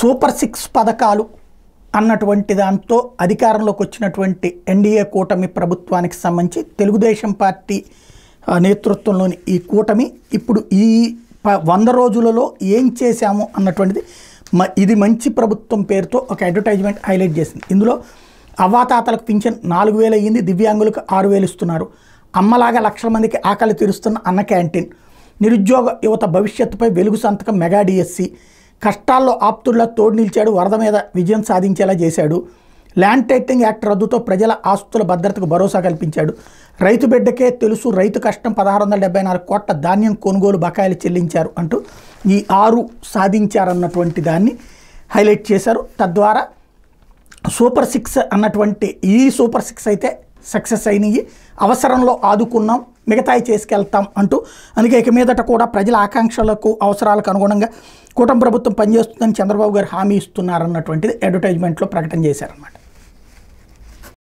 Super 6 పథకాలు అన్నటువంటి దాంతో అధికారంలోకి వచ్చినటువంటి ఎన్డీఏ కూటమి ప్రభుత్వానికి సంబంధించి తెలుగుదేశం పార్టీ నేతృత్వంలోని ఈ కూటమి ఇప్పుడు ఈ 100 రోజులలో ఏం చేశాము అన్నటువంటిది ఇది మంచి ప్రభుత్వం పేరుతో ఒక అడ్వర్టైజ్మెంట్ హైలైట్ చేసింది. ఇందులో అవ్వాతాతలకు పింఛన్ 4000 అయ్యింది, దివ్యాంగులకు 6000 ఇస్తున్నారు, అమ్మలాగా లక్షల మందికి ఆకలి తీరుస్తున్న అన్న క్యాంటీన్, నిరుద్యోగ యువత భవిష్యత్తుపై వెలుగు సంతకం మెగా డిఎస్సి, కష్టాల్లో ఆప్తుల్లా తోడు నిలిచాడు, వరద మీద విజయం సాధించేలా చేశాడు, ల్యాండ్ టైటిలింగ్ యాక్ట్ రద్దుతో ప్రజల ఆస్తుల భద్రతకు భరోసా కల్పించాడు, రైతు బిడ్డకే తెలుసు రైతు కష్టం 1674 కోట్ల ధాన్యం కొనుగోలు బకాయిలు చెల్లించారు అంటూ ఈ 6 సాధించారన్నటువంటి దాన్ని హైలైట్ చేశారు. తద్వారా సూపర్ 6 అన్నటువంటి ఈ సూపర్ 6 అయితే సక్సెస్ అయినాయి, అవసరంలో ఆదుకున్నాం, మిగతాయి చేసుకెళ్తాం అంటూ. అందుకే ఇక మీదట కూడా ప్రజల ఆకాంక్షలకు అవసరాలకు అనుగుణంగా కూటమి ప్రభుత్వం పనిచేస్తుందని చంద్రబాబు గారు హామీ ఇస్తున్నారన్నటువంటిది అడ్వర్టైజ్మెంట్లో ప్రకటన చేశారన్నమాట.